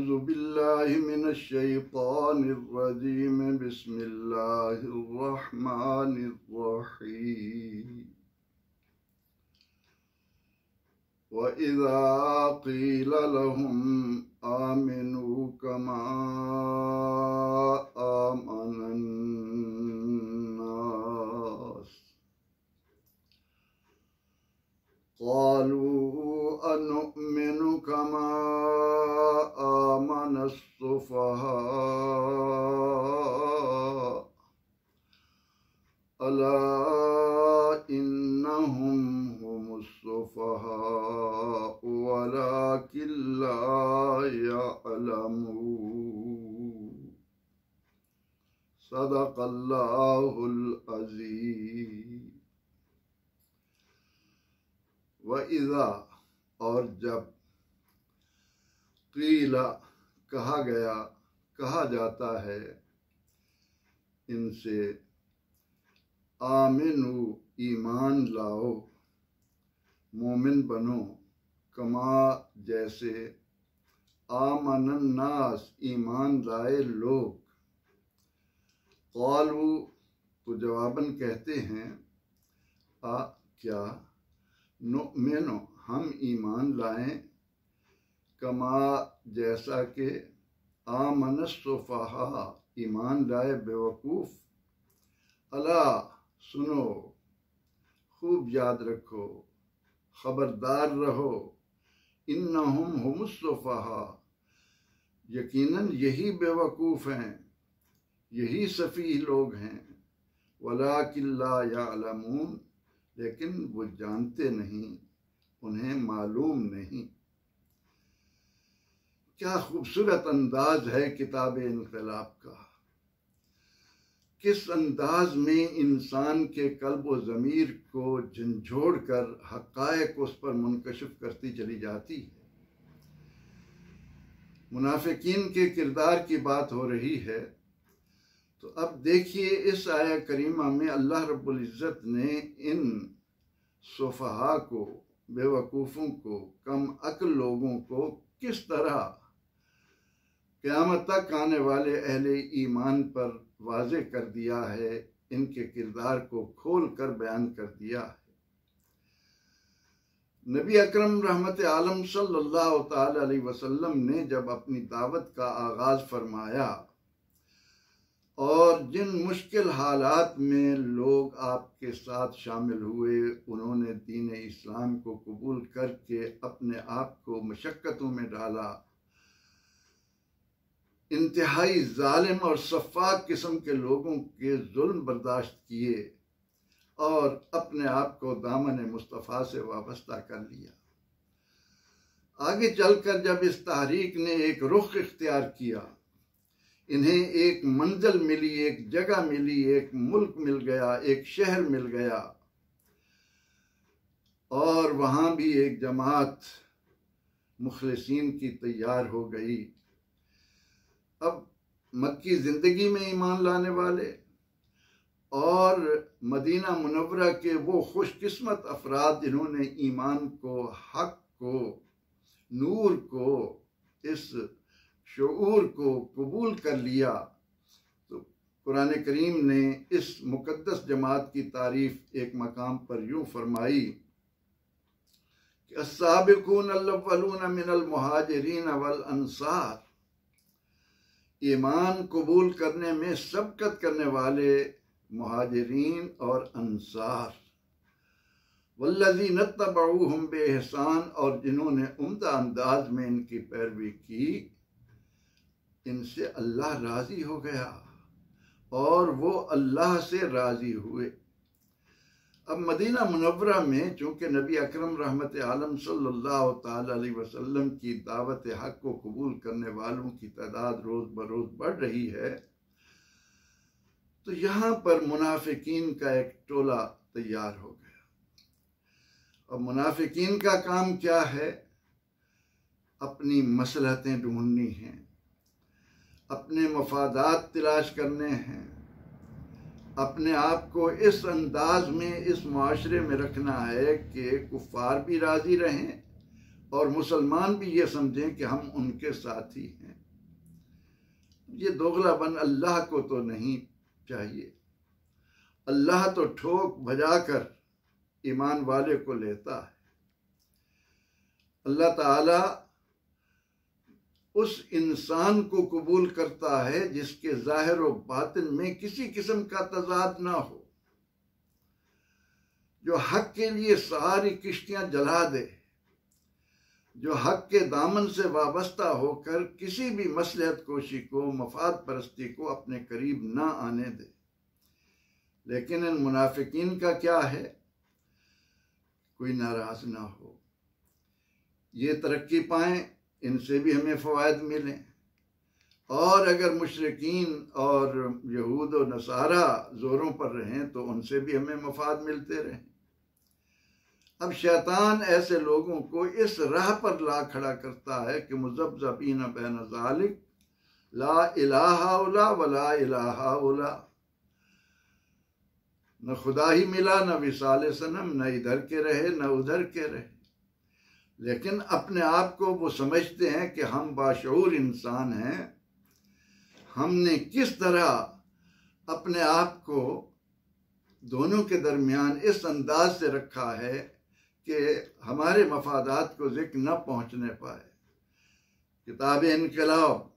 अऊज़ु बिल्लाहि मिनश शैतानिर रजीम बिस्मिल्लाहिर रहमानिर रहीम व इज़ा क़ील लहुम आमिनू कमा आमनन नास क़ालू अनुमिनु कमा आमनस सुफ़हा अला इन्नहुम हुमुस सुफ़हा वलाकिन ला यअलमून सदक़ल्लाहुल अज़ीम। व इज़ा और जब क़ीला कहा गया कहा जाता है इनसे आमिनु ईमान लाओ मोमिन बनो कमा जैसे आमनन नास ईमान लाए लोग क़ालू तो जवाबन कहते हैं क्या नुमिनु हम ईमान लाएं कमा जैसा के आमनस सुफ़हा ईमान लाए बेवकूफ़ अला सुनो खूब याद रखो खबरदार रहो इन्नहुम हुमुस सुफ़हा यकीनन यही बेवकूफ़ हैं यही सफ़ीह लोग हैं वलाकिन ला यअलमून लेकिन वो जानते नहीं उन्हें मालूम नहीं। क्या खूबसूरत अंदाज है किताब इनकलाब का। किस अंदाज में इंसान के कल्ब व ज़मीर को झंझोड़ कर हक़ाइक़ उस पर मुनकशिफ करती चली जाती है। मुनाफिकीन के किरदार की बात हो रही है तो अब देखिए इस आया करीमा में अल्लाह रब्बुल इज़्ज़त ने इन सुफ़हा को बेवकूफ़ों को कम अक्ल लोगों को किस तरह क़यामत तक आने वाले अहले ईमान पर वाज़े कर दिया है इनके किरदार को खोल कर बयान कर दिया है। नबी अकरम रहमत आलम सल्लल्लाहु ताला अलैहि वसल्लम ने जब अपनी दावत का आगाज़ फरमाया और जिन मुश्किल हालात में लोग आपके साथ शामिल हुए उन्होंने दीन इस्लाम को कबूल करके अपने आप को मशक्क़तों में डाला, इंतहाई जालिम और सफ़ाक किस्म के लोगों के जुल्म बर्दाश्त किए और अपने आप को दामन मुस्तफ़ा से वाबस्ता कर लिया। आगे चलकर जब इस तहरीक ने एक रुख इख्तियार किया, इन्हें एक मंजिल मिली, एक जगह मिली, एक मुल्क मिल गया, एक शहर मिल गया और वहाँ भी एक जमात मुखलिसीन की तैयार हो गई। अब मक्की ज़िंदगी में ईमान लाने वाले और मदीना मुनव्वरा के वो खुशकिस्मत अफराद जिन्होंने ईमान को, हक को, नूर को, इस शऊर को कबूल कर लिया, तो कुरान करीम ने इस मुकद्दस जमात की तारीफ एक मकाम पर यूँ फरमाई कि अस्साबिकून अल-अव्वलून मिनल मुहाजिरीन वल अंसार, ईमान कबूल करने में सबकत करने वाले मुहाजिरीन और अंसार, वल्लज़ीन तबऊहुम बेइहसान, और जिन्होंने उम्दा अंदाज में इनकी पैरवी की, इनसे अल्लाह राज़ी हो गया और वो अल्लाह से राज़ी हुए। अब मदीना मुनव्वरा में चूँकि नबी अकरम रहमत आलम सल्लल्लाहु ताला अलैहि वसल्लम की दावत हक़ को कबूल करने वालों की तादाद रोज़ बरोज़ बढ़ रही है, तो यहाँ पर मुनाफिकीन का एक टोला तैयार हो गया। अब मुनाफिकीन का काम क्या है? अपनी मसलहतें ढूंढनी हैं, अपने मफादात तलाश करने हैं, अपने आप को इस अंदाज में इस माशरे में रखना है कि कुफ़ार भी राज़ी रहें और मुसलमान भी ये समझें कि हम उनके साथी हैं। ये दोगलापन अल्लाह को तो नहीं चाहिए। अल्लाह तो ठोक बजाकर ईमान वाले को लेता है। अल्लाह ताला उस इंसान को कबूल करता है जिसके जाहिर और बातिन में किसी किस्म का तजाद ना हो, जो हक के लिए सारी किश्तियां जला दे, जो हक के दामन से वाबस्ता होकर किसी भी मसलहत कोशी को, मफाद परस्ती को अपने करीब ना आने दे। लेकिन इन मुनाफिकीन का क्या है? कोई नाराज ना हो, ये तरक्की पाएं, इनसे भी हमें फ़वायद मिलें, और अगर मुशरिकीन और यहूद और नसारा ज़ोरों पर रहें तो उनसे भी हमें मफाद मिलते रहें। अब शैतान ऐसे लोगों को इस राह पर ला खड़ा करता है कि मुज़ब्ज़बीन बैन ज़ालिक, ला इलाहा उला वला इलाहा उला, न खुदा ही मिला, न विसाल सनम, न इधर के रहे न उधर के रहे। लेकिन अपने आप को वो समझते हैं कि हम बाशऊर इंसान हैं। हमने किस तरह अपने आप को दोनों के दरमियान इस अंदाज से रखा है कि हमारे मफादात को जिक्र न पहुंचने पाए। किताब इनकलाब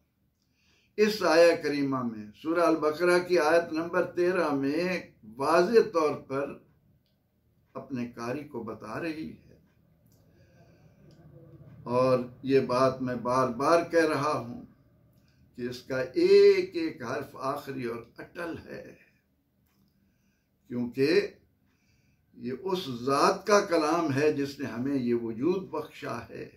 इस आया करीमा में सूरह अल बकरा की आयत नंबर 13 में वाज़ेह तौर पर अपने कारी को बता रही है। और ये बात मैं बार बार कह रहा हूं कि इसका एक एक हर्फ आखिरी और अटल है, क्योंकि ये उस ज़ात का कलाम है जिसने हमें ये वजूद बख्शा है।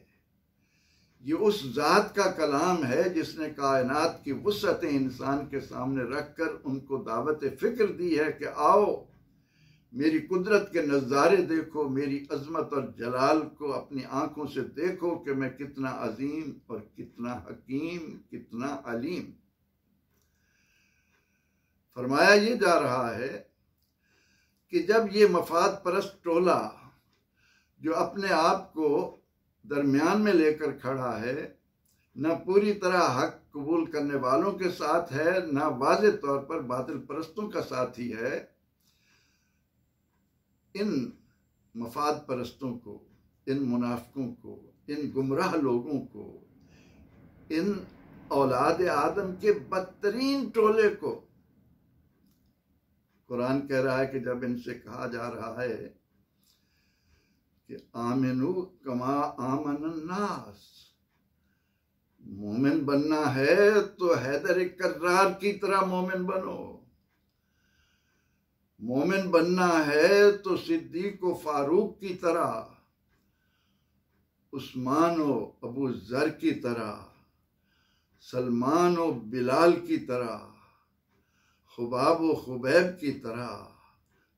ये उस ज़ात का कलाम है जिसने कायनात की वुसअतें इंसान के सामने रखकर उनको दावत फ़िक्र दी है कि आओ मेरी कुदरत के नज़ारे देखो, मेरी अज़मत और जलाल को अपनी आंखों से देखो कि मैं कितना अजीम और कितना हकीम, कितना अलीम। फरमाया ये जा रहा है कि जब ये मफाद परस्त टोला जो अपने आप को दरमियान में लेकर खड़ा है, न पूरी तरह हक कबूल करने वालों के साथ है, न वाज़ेह तौर पर बातिल परस्तों का साथी है, इन मफाद परस्तों को, इन मुनाफिकों को, इन गुमराह लोगों को, इन औलाद आदम के बदतरीन टोले को कुरान कह रहा है कि जब इनसे कहा जा रहा है कि आमिनु कमा आमन नास, मोमिन बनना है तो हैदर कर्रार की तरह मोमिन बनो, मोमिन बनना है तो सिद्दीक व फारूक की तरह, उस्मान व अबू जर की तरह, सलमान व बिलाल की तरह, खुबाब व खुबैब की तरह,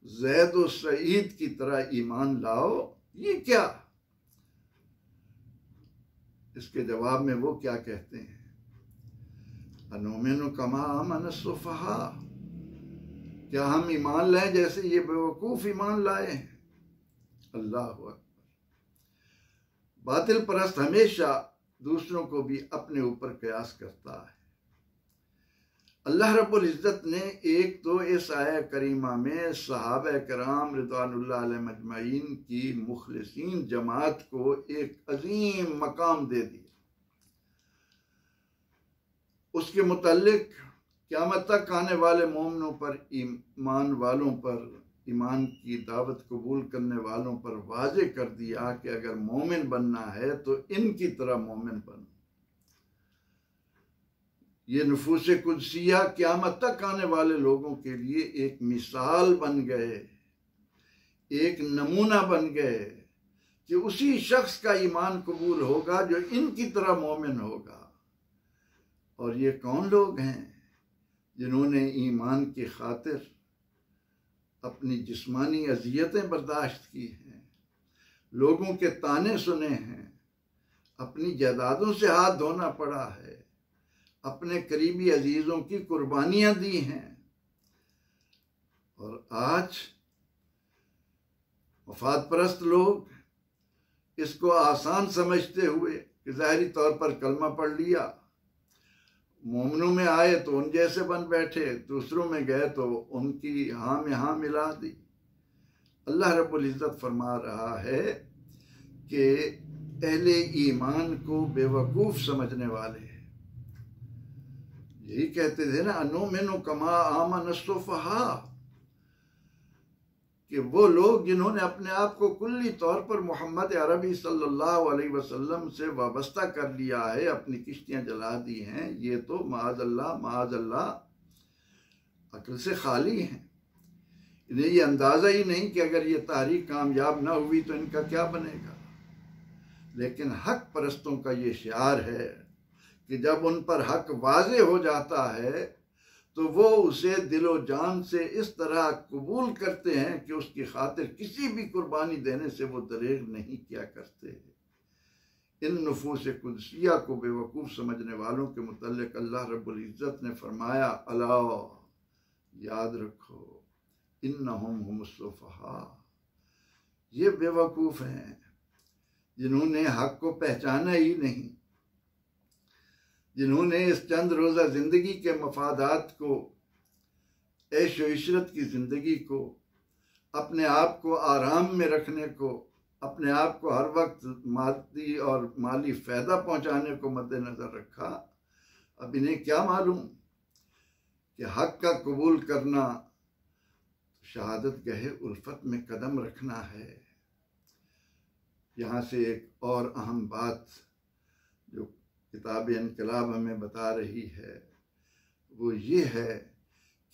जैद व सईद की तरह ईमान लाओ। ये क्या? इसके जवाब में वो क्या कहते हैं? अनुमिनु कमा आमन सुफहा, क्या हम ईमान लाएं जैसे ये बेवकूफ ईमान लाए हैं? अल्लाह अकबर। बातिल परस्त हमेशा दूसरों को भी अपने ऊपर कयास करता है। अल्लाह रब्बुल इज़्ज़त ने एक तो इस आया करीमा में सहाबा किराम रिज़वानुल्लाह अलैहिम अजमईन की मुखलिसीन जमात को एक अजीम मकाम दे दिया। उसके मुतल्लिक क़यामत तक आने वाले मोमिनों पर, ईमान वालों पर, ईमान की दावत कबूल करने वालों पर वाज़ेह कर दिया कि अगर मोमिन बनना है तो इनकी तरह मोमिन बनो। ये नुफूस कुदसिया क़यामत तक आने वाले लोगों के लिए एक मिसाल बन गए, एक नमूना बन गए कि उसी शख्स का ईमान कबूल होगा जो इनकी तरह मोमिन होगा। और ये कौन लोग हैं जिन्होंने ईमान की खातिर अपनी जिस्मानी अजियतें बर्दाश्त की हैं, लोगों के ताने सुने हैं, अपनी जायदादों से हाथ धोना पड़ा है, अपने करीबी अजीजों की कुर्बानियां दी हैं, और आज मफाद परस्त लोग इसको आसान समझते हुए कि ज़ाहिरी तौर पर कलमा पढ़ लिया, मोमिनों में आए तो उन जैसे बन बैठे, दूसरों में गए तो उनकी हाँ में हाँ मिला दी। अल्लाह रब्बुल इज़्ज़त फरमा रहा है कि अहले ईमान को बेवकूफ़ समझने वाले यही कहते थे ना, अनुमिनु कमा आमन सुफ़हा, कि वो लोग जिन्होंने अपने आप को कुल्ली तौर पर मोहम्मद अरबी सल्लल्लाहु अलैहि वसल्लम से वाबस्ता कर लिया है, अपनी किश्तियां जला दी हैं, ये तो माअज़ल्लाह अक्ल से खाली हैं। इन्हें ये अंदाज़ा ही नहीं कि अगर ये तहरीक कामयाब ना हुई तो इनका क्या बनेगा। लेकिन हक परस्तों का ये शिआर है कि जब उन पर हक वाज़े हो जाता है तो वो उसे दिलो जान से इस तरह कबूल करते हैं कि उसकी खातिर किसी भी कुर्बानी देने से वो दरेग नहीं किया करते। इन नफूस कुदसिया को बेवकूफ़ समझने वालों के मुतल्लिक़ अल्लाह रब्बुल इज़्ज़त ने फरमाया, अला याद रखो, इन्नहुम हुमुस्सुफ़हा, ये बेवकूफ़ हैं जिन्होंने हक को पहचाना ही नहीं, जिन्होंने इस चंद रोज़ा ज़िंदगी के मफादात को, ऐश व इशरत की ज़िंदगी को, अपने आप को आराम में रखने को, अपने आप को हर वक्त मादी और माली फ़ायदा पहुँचाने को मद्देनज़र रखा। अब इन्हें क्या मालूम कि हक़ का कबूल करना शहादत गहे उल्फत में कदम रखना है। यहाँ से एक और अहम बात जो किताब इनकलाब हमें बता रही है वो ये है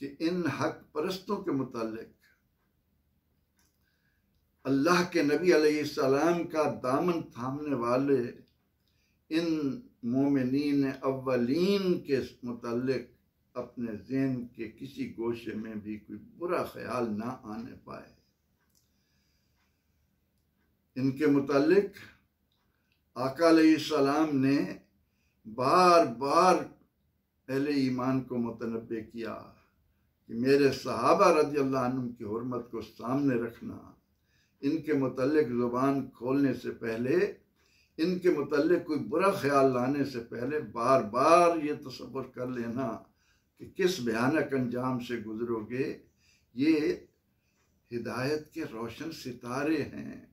कि इन हक परस्तों के मुतालिक अल्लाह के नबी अलैहिस्सलाम का दामन थामने वाले इन मोमिनीन अव्वलीन के मुतालिक अपने ज़हन के किसी गोशे में भी कोई बुरा ख्याल ना आने पाए। इनके मुतालिक आका अलैहिस्सलाम ने बार बार अहले ईमान को मुतनब्बे किया कि मेरे सहाबा रज़ियल्लाहु अन्हुम की हुर्मत को सामने रखना, इनके मुतल्लिक़ ज़ुबान खोलने से पहले, इनके मुतल्लिक़ कोई बुरा ख्याल लाने से पहले बार बार ये तसव्वुर कर लेना कि किस भयानक अंजाम से गुजरोगे। ये हिदायत के रोशन सितारे हैं,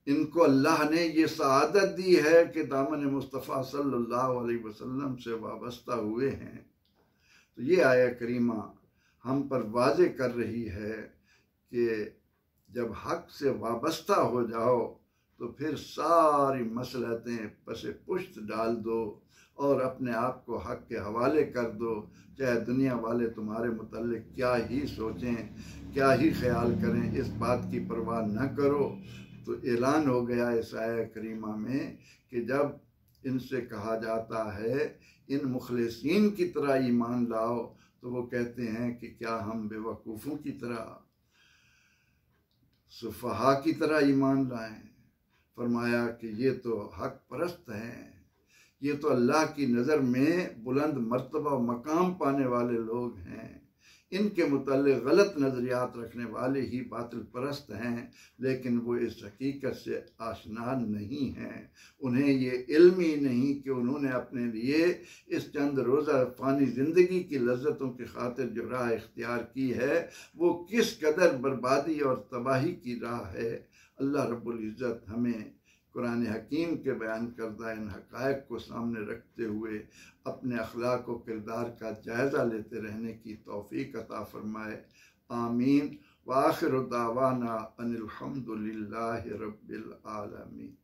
इनको अल्लाह ने ये सआदत दी है कि दामन मुस्तफ़ा सल्लल्लाहु अलैहि वसल्लम से वाबस्ता हुए हैं। तो ये आया करीमा हम पर वाज़े कर रही है कि जब हक़ से वाबस्ता हो जाओ तो फिर सारी मसलहतें पसे पुश्त डाल दो और अपने आप को हक़ के हवाले कर दो, चाहे दुनिया वाले तुम्हारे मुतल्लिक़ क्या ही सोचें, क्या ही ख्याल करें, इस बात की परवाह न करो। तो ऐलान हो गया इस आया करीमा में कि जब इनसे कहा जाता है इन मुखलिसीन की तरह ईमान लाओ, तो वो कहते हैं कि क्या हम बेवकूफ़ों की तरह, सुफ़हा की तरह ईमान लाएं। फरमाया कि ये तो हक परस्त हैं, ये तो अल्लाह की नज़र में बुलंद मर्तबा मकाम पाने वाले लोग हैं। इनके मुतल्लिक़ गलत नज़रियात रखने वाले ही बातिल परस्त हैं, लेकिन वो इस हकीकत से आशना नहीं हैं। उन्हें ये इल्म ही नहीं कि उन्होंने अपने लिए इस चंद रोज़ा फ़ानी ज़िंदगी की लज्जतों की खातिर जो राह इख्तियार की है वो किस कदर बर्बादी और तबाही की राह है। अल्लाह रब्बुल इज़्ज़त हमें कुरान हकीम के बयान करदा इन हक़ाइक़ को सामने रखते हुए अपने अखलाक व किरदार का जायज़ा लेते रहने की तौफ़ीक़ अता फ़रमाए। आमीन। व आखिरु दावाना अनिल हम्दुलिल्लाहि रब्बिल आलमीन।